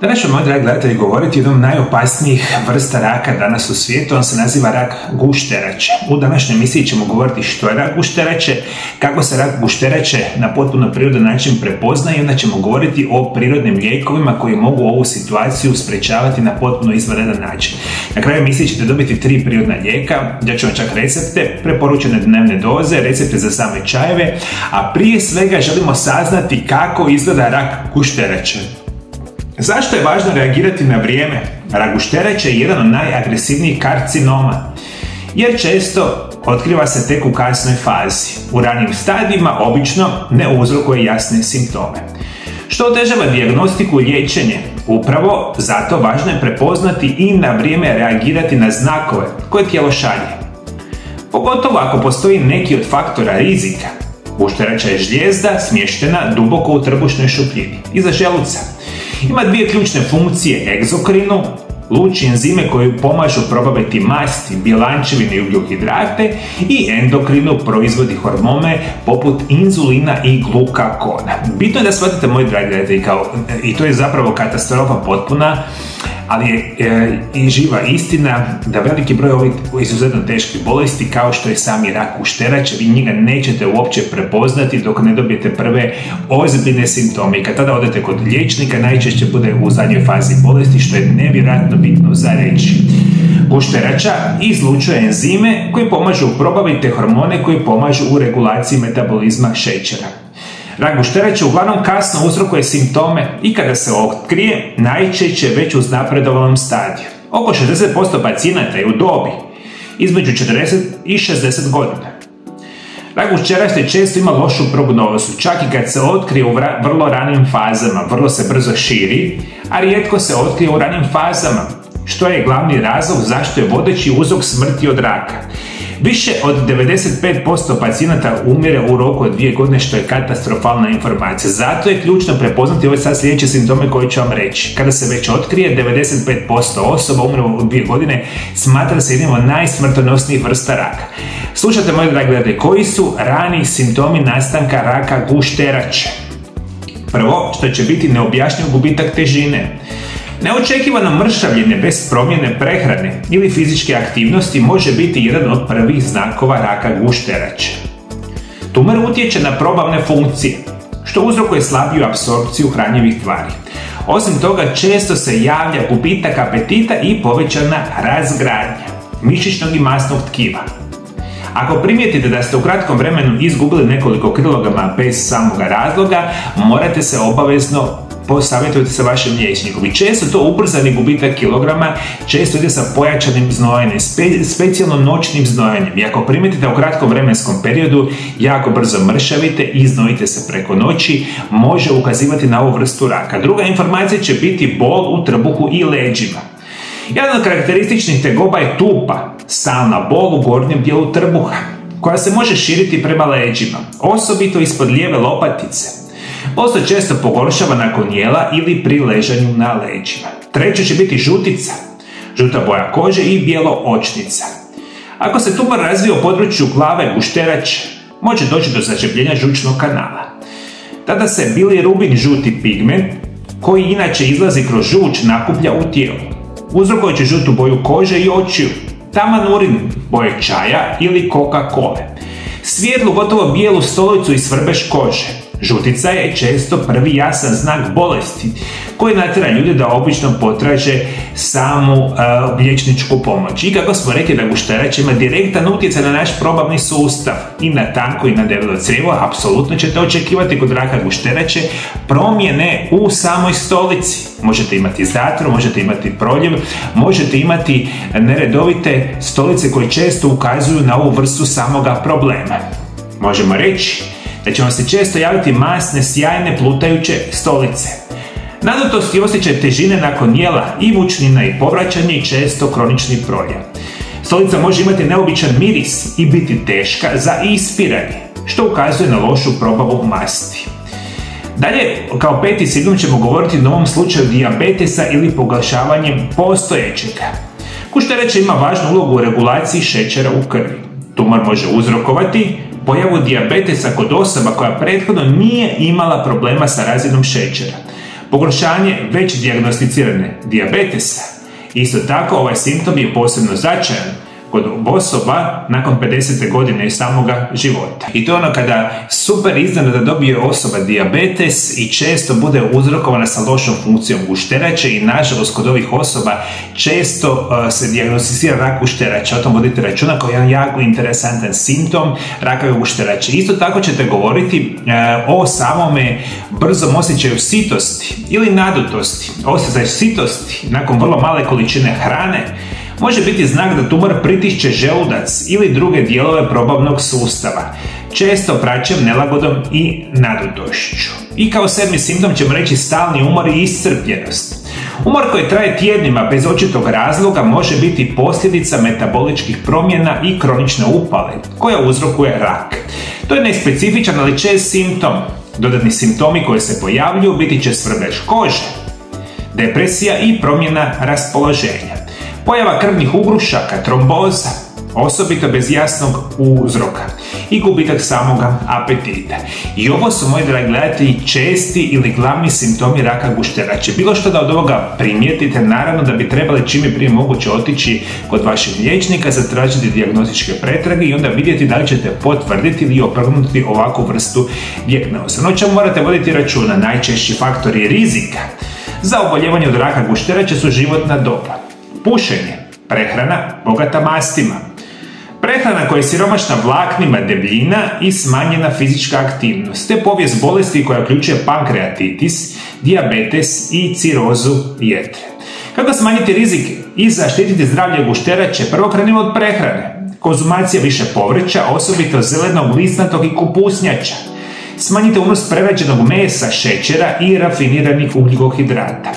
Danas ćemo, moji dragi gledatelji, govoriti o jednom najopasnijih vrsta raka danas u svijetu. On se naziva rak gušterače. U današnjoj emisiji ćemo govoriti što je rak gušterače, kako se rak gušterače na potpuno prirodan način prepoznaje i onda ćemo govoriti o prirodnim lijekovima koji mogu ovu situaciju sprečavati na potpuno izvanredan način. Na kraju emisije ćete dobiti 3 prirodna lijeka, ja ću vam čak recepte, preporučene dnevne doze, recepte za same čajeve, a prije svega želimo saznati kako izgleda rak gušterače. Zašto je važno reagirati na vrijeme? Rak gušterače je jedan od najagresivnijih karcinoma, jer često otkriva se tek u kasnoj fazi. U ranijim stadijima obično ne uzrokuje jasne simptome. Što otežava dijagnostiku i liječenje? Upravo zato važno je prepoznati i na vrijeme reagirati na znakove koje tijelo šalje. Pogotovo ako postoji neki od faktora rizika. Gušterača je žlijezda smještena duboko u trbušnoj šupljini, iza želuca. Ima 2 ključne funkcije: egzokrinu, luči enzime koji pomažu probaviti masti, bjelančevine i ugljohidrate, i endokrinu, proizvodi hormone poput inzulina i glukagona. Bitno je da shvatite, moji dragi gledatelji, i to je zapravo katastrofa potpuna, ali je i živa istina da veliki broj ovih izuzetno teških bolesti, kao što je sami rak gušterače, vi njega nećete uopće prepoznati dok ne dobijete prve ozbiljne simptome. I kad tada odete kod liječnika, najčešće bude u zadnjoj fazi bolesti, što je nevjerojatno bitno za reći. Gušterača izlučuje enzime koji pomažu probaviti hormone koji pomažu u regulaciji metabolizma šećera. Rak gušterače uglavnom kasno uzrokuje simptome i kada se otkrije, najčešće već u uznapredovalom stadiju. Oko 60% pacijenata je u dobi između 40 i 60 godina. Rak gušterače često ima lošu prognozu, čak i kad se otkrije u vrlo ranim fazama, vrlo se brzo širi, a rijetko se otkrije u ranim fazama, što je glavni razlog zašto je vodeći uzrok smrti od raka. Više od 95% pacijenata umire u roku od 2 godine, što je katastrofalna informacija. Zato je ključno prepoznati ove sad sljedeće simptome koje ću vam reći. Kada se već otkrije, 95% osoba umre u 2 godine, smatra se jednim od najsmrtonosnijih vrsta raka. Slušajte, moji dragi gledatelji, koji su rani simptomi nastanka raka gušterače? Prvo, što će biti neobjašnjiv gubitak težine. Neočekivano mršavljenje bez promjene prehrane ili fizičke aktivnosti može biti jedan od prvih znakova raka gušterače. Tumor utječe na probavne funkcije, što uzrokuje slabiju apsorpciju hranjivih tvari. Osim toga, često se javlja gubitak apetita i povećana razgradnja mišićnog i masnog tkiva. Ako primijetite da ste u kratkom vremenu izgubili nekoliko kilograma bez samoga razloga, morate se obavezno posavjetujte sa vašim liječnikom. I često to ubrzani gubitak kilograma često ide sa pojačanim znojenjem, specijalno noćnim znojenjem. I ako primijetite u kratkom vremenskom periodu jako brzo mršavite i znojite se preko noći, može ukazivati na ovu vrstu raka. Druga informacija će biti bol u trbuhu i leđima. Jedan od karakterističnih tegoba je tupa, stalna bol u gornjem dijelu trbuha, koja se može širiti prema leđima, osobito ispod lijeve lopatice. Bol se često pogoršava nakon jela ili pri ležanju na leđima. Treće će biti žutica, žuta boja kože i bjeločnica. Ako se tumor razvije u području glave gušterače, može doći do začepljenja žučnog kanala. Tada se bilirubin, žuti pigment, koji inače izlazi kroz žuč, nakuplja u tijelu, uzrokujući žutu boju kože i očiju, taman urin boje čaja ili Coca-Cole, svijetlu, gotovo bijelu stolicu i svrbež kože. Žutica je često prvi jasan znak bolesti koji natjera ljude da obično potraže samu liječničku pomoć. I kako smo rekli da gušterača ima direktan utjecaj na naš probavni sustav i na tanko i na debelo crijevo, apsolutno ćete očekivati kod raka gušterače promjene u samoj stolici. Možete imati zatru, možete imati proljev, možete imati neredovite stolice koje često ukazuju na ovu vrstu samoga problema. Možemo reći da će vam se često javiti masne, sjajne, plutajuće stolice. Nadutost i osjećaj težine nakon jela i mučnina i povraćanje i često kronični proljev. Stolica može imati neobičan miris i biti teška za ispiranje, što ukazuje na lošu probavu masti. Dalje, kao 5. signal ćemo govoriti o novom slučaju dijabetesa ili pogoršavanjem postojećega. Gušterača ima važnu ulogu u regulaciji šećera u krvi. Tumor može uzrokovati pojavu dijabetesa kod osoba koja prethodno nije imala problema sa razinom šećera. pogoršanje već dijagnosticirane dijabetesa. Isto tako, ovaj simptom je posebno značajan kod osoba nakon 50. godine iz samoga života. I to je ono kada super iznenada dobije osoba dijabetes i često bude uzrokovana sa lošom funkcijom gušterače i nažalost kod ovih osoba često se dijagnosticira rak gušterače. O tom vodite računa kao jedan jako interesantan simptom rakave gušterače. Isto tako ćete govoriti o samome brzom osjećaju sitosti ili nadutosti. Osjećaj sitosti nakon vrlo male količine hrane može biti znak da tumor pritišće želudac ili druge dijelove probavnog sustava, često praćen nelagodom i nadutošću. I kao 7. simptom ćemo reći stalni umor i iscrpljenost. Umor koji traje tjednima bez očitog razloga može biti posljedica metaboličkih promjena i kronične upale koja uzrokuje rak. To je nespecifičan ali čest simptom. Dodatni simptomi koji se pojavljuju biti će svrbež kože, depresija i promjena raspoloženja. Pojava krvnih ugrušaka, tromboza, osobito bez jasnog uzroka i gubitak samoga apetita. I ovo su, moji dragi gledatelji, česti ili glavni simptomi raka gušterače. Bilo što da od ovoga primijetite, naravno da bi trebali čim je prije moguće otići kod vašeg liječnika, zatražiti dijagnostičke pretrage i onda vidjeti da li ćete potvrditi ili opovrgnuti ovakvu vrstu dijagnoze. No, čemu morate voditi računa? Najčešći faktori rizika za oboljevanje od raka gušterače su životna doba, pušenje, prehrana bogata mastima, prehrana koja je siromašna vlaknima, debljina i smanjena fizička aktivnost, te povijest bolesti koja uključuje pankreatitis, dijabetes i cirozu jetre. Kako smanjiti rizik i zaštititi zdravlje gušterače? Prvo krenimo od prehrane. Konzumacija više povrća, osobito zelenog, listnatog i kupusnjača. Smanjite unos prerađenog mesa, šećera i rafiniranih ugljikohidrata.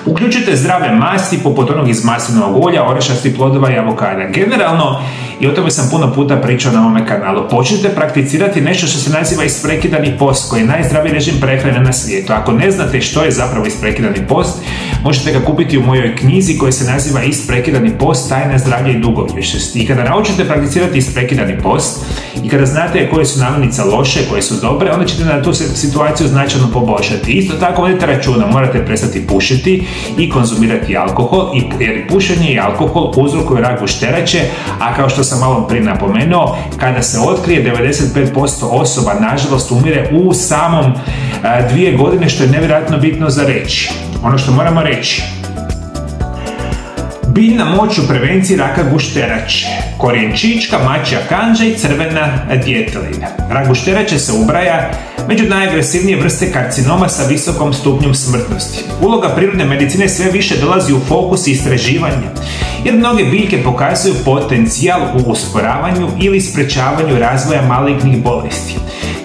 Uključite zdrave masti poput onog iz maslinovog ulja, orešastih plodova i avokada. Generalno, i o tome sam puno puta pričao na ovome kanalu, počnite prakticirati nešto što se naziva isprekidani post, koji je najzdraviji režim prehrane na svijetu. Ako ne znate što je zapravo isprekidani post, možete ga kupiti u mojoj knjizi koja se naziva Isprekidani post, tajna zdravlja i dugovječnosti. I kada naučite prakticirati isprekidani post i kada znate koje su namirnice loše, koje su dobre, onda ćete na tu situaciju značajno poboljšati. Isto tako vodite računa, morate prestati pušiti i konzumirati alkohol, jer i pušenje i alkohol uzrokuju rak gušterače, a kao što sam malo prije napomenuo, kada se otkrije 95% osoba nažalost umire u samom 2 godine, što je nevjerojatno bitno za reći. Ono što moramo reći: biljna moć u prevenciji raka gušterače, korijen čička, mačja kanđa i crvena djetelina. Rak gušterače se ubraja među najagresivnije vrste karcinoma sa visokom stupnjom smrtnosti. Uloga prirodne medicine sve više dolazi u fokus istraživanja, jer mnoge biljke pokazuju potencijal u usporavanju ili sprečavanju razvoja malignih bolesti.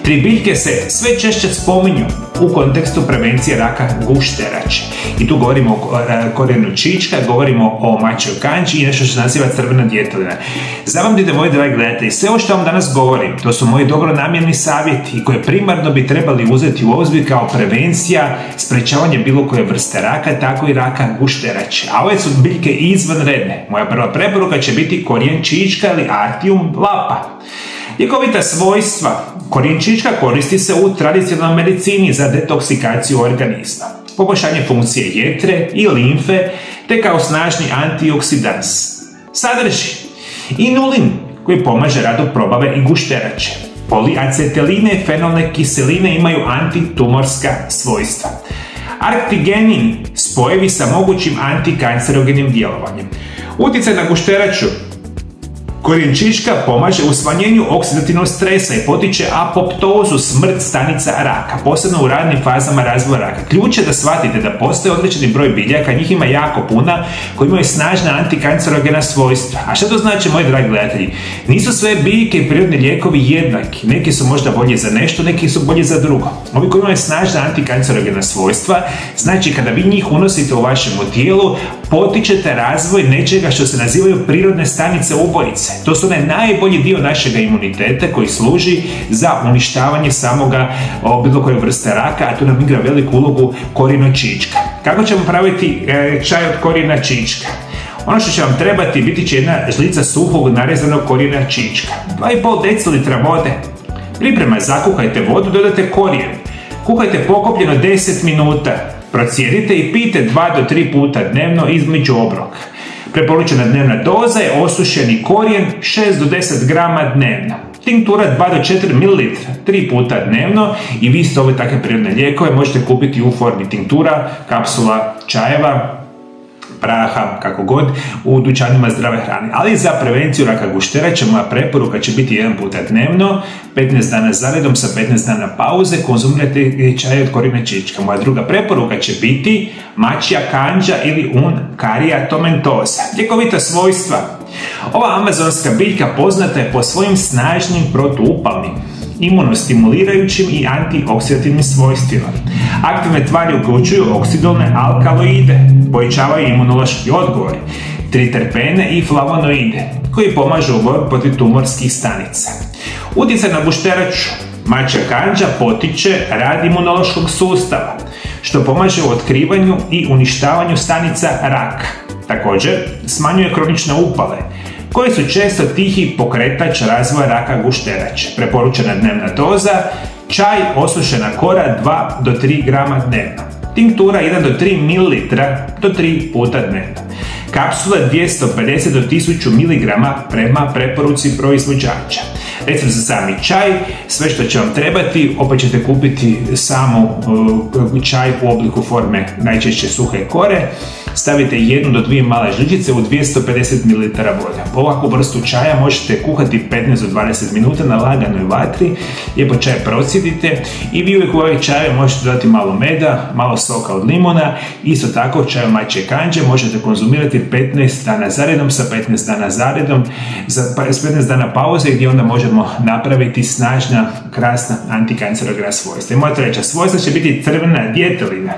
3 biljke se sve češće spominju u kontekstu prevencije raka gušterače. I tu govorimo o korijenu čička, govorimo o mačjoj kanđi i nešto što se naziva crvena djetelina. Zapamtite, moji dragi gledatelji, sve ovo što vam danas govorim, to su moji dobronamjerni savjeti koje primarno bi trebali uzeti u obzir kao prevencija, sprečavanje bilo koje vrste raka, tako i raka gušterače. A ove su biljke izvanredne. Moja prva preporuka će biti korijen čička ili Artium lapa. Ljekovita svojstva. Korijen čička koristi se u tradicionalnoj medicini za detoksikaciju organizma, poboljšanje funkcije jetre i limfe, te kao snažni antioksidans. Sadrži inulin, koji pomaže radu probave i gušterače. Poliaceteline i fenolne kiseline imaju antitumorska svojstva. Arctigenin, spojevi sa mogućim antikancerogenim djelovanjem. Utjecaj na gušteraču. Korijen čička pomaže u smanjenju oksidativnog stresa i potiče apoptozu, smrt stanica raka, posebno u ranim fazama razvoja raka. Ključ je da shvatite da postoji određeni broj biljaka, njih ima jako puno, koji imaju snažna antikancerogena svojstva. A što to znači, moji dragi gledatelji? Nisu sve biljke i prirodni lijekovi jednaki. Neki su možda bolji za nešto, neki su bolji za drugo. Ovi koji imaju snažna antikancerogena svojstva, znači kada vi njih unosite u vašem tijelu, potičete razvoj nečega što se nazivaju prirodne stanice ubojice. To su onaj najbolji dio našega imuniteta koji služi za uništavanje samoga bilo koje vrste raka, a tu nam igra veliku ulogu korijeno čička. Kako ćemo praviti čaj od korijena čička? Ono što će vam trebati biti će jedna žlica suhog narezanog korijena čička, 2,5 decilitra vode. Priprema: zakuhajte vodu, dodate korijen. Kuhajte pokopljeno 10 minuta. Procijedite i pijte 2 do 3 puta dnevno između obroka. Preporučena dnevna doza je osušeni korijen 6 do 10 grama dnevno. Tinktura 2 do 4 ml 3 puta dnevno i vi isto ove takve prirodne lijekove možete kupiti u formi tinktura, kapsula, čajeva, praha, kako god, u dućanima zdrave hrane. Ali za prevenciju raka gušterače moja preporuka će biti 1 puta dnevno, 15 dana zaredom sa 15 dana pauze, konzumirajte čaj od korijena čička. Moja druga preporuka će biti mačja kanđa ili Uncaria tomentosa. Ljekovita svojstva. Ova amazonska biljka poznata je po svojim snažnim protuupalnim, imunostimulirajućim i antioksidativnim svojstvima. Aktivne tvari uključuju oksidolne alkaloide, povećavaju imunološki odgovor, triterpene i flavonoide, koji pomažu u borbi protiv tumorskih stanica. Utjecaj na gušteraču. Mačja kanđa potiče rad imunološkog sustava, što pomaže u otkrivanju i uništavanju stanica raka. Također, smanjuje kronične upale, koji su često tihi pokretač razvoja raka gušterače. Preporučena dnevna doza, čaj, osušena kora 2 do 3 grama dnevno. Tinktura 1 do 3 ml do 3 puta dnevno. Kapsule 250 do 1000 mg prema preporuci proizvođača. Recimo za sami čaj, sve što će vam trebati, opet ćete kupiti samo čaj u obliku forme najčešće suhe kore, stavite 1 do 2 male žličice u 250 ml vode. Ovakvu vrstu čaja možete kuhati 15 do 20 minuta na laganoj vatri, lijepo čaj procijedite i vi uvijek u ovaj čaj možete dodati malo meda, malo soka od limuna, isto tako čaj mačje kanđe možete konzumirati 15 dana zaredom sa 15 dana zaredom, s 15 dana pauze gdje onda možemo napraviti snažna, krasna antikancerogena svojstva. I moja treća svojstva će biti crvena djetelina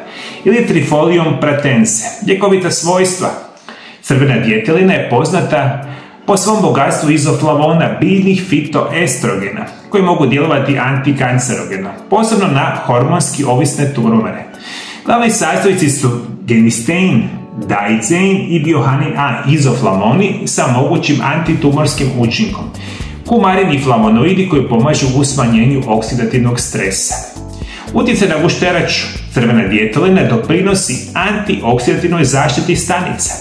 ili Trifolium pratense. Ljekovita svojstva. Crvena djetelina je poznata po svom bogatstvu izoflavona, biljnih fitoestrogena, koji mogu djelovati antikancerogeno, posebno na hormonski ovisne tumore. Glavni sastojci su genistein, daidzein i biohanin A, izoflavoni sa mogućim antitumorskim učinkom. Kumarin i flavonoidi koji pomažu u smanjenju oksidativnog stresa. Utjecaj na gušteraču. Crvena djetelina doprinosi antioksidativnoj zaštiti stanica,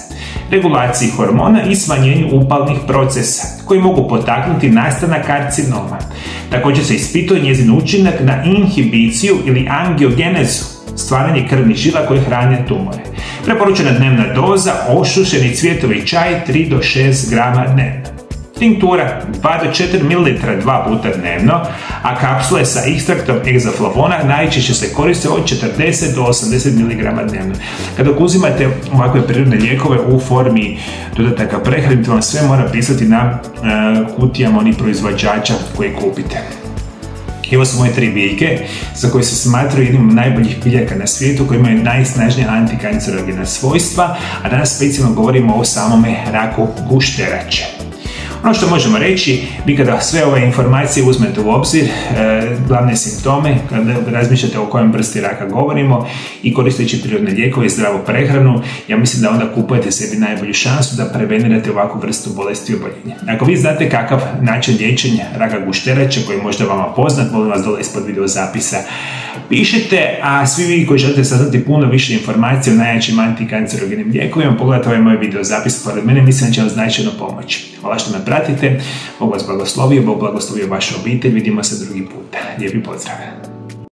regulaciji hormona i smanjenju upalnih procesa, koji mogu potaknuti nastanak karcinoma. Također se ispituje njezin učinak na inhibiciju ili angiogenezu, stvaranje krvnih žila koje hrane tumore. Preporučena dnevna doza, osušeni cvjetovi čaj 3 do 6 grama dnevno. Tinktura 2 do 4 ml 2 puta dnevno, a kapsule sa ekstraktom egzoflavona najčešće se koriste od 40 do 80 mg dnevno. Kada uzimate ovakve prirodne lijekove u formi dodataka prehrane, to vam sve mora pisati na kutijama onih proizvođača koje kupite. I ovo su moje 3 biljke za koje se smatraju jednim od najboljih biljaka na svijetu, koji imaju najsnažnija antikancerogena svojstva, a danas specijalno govorimo o samome raku gušterače. Ono što možemo reći, vi kada sve ove informacije uzmete u obzir, glavne simptome, kada razmišljate o kojem vrsti raka govorimo i koristeći prirodne lijekove i zdravu prehranu, ja mislim da onda kupujete sebi najbolju šansu da prevenirate ovakvu vrstu bolesti i oboljenja. Ako vi znate kakav način liječenja raka gušterače koji je možda vama poznat, molim vas dole ispod video zapisa pišite, a svi vi koji želite saznati puno više informacije o najjačim antikancerogenim lijekovima, pogledajte ovaj moj video zapis pored mene, mislim da će vam značajno pomoći. Hvala što me pratite, Bog vas blagoslovio, Bog blagoslovio vašu obitelj, vidimo se drugi puta. Lijepi pozdrav!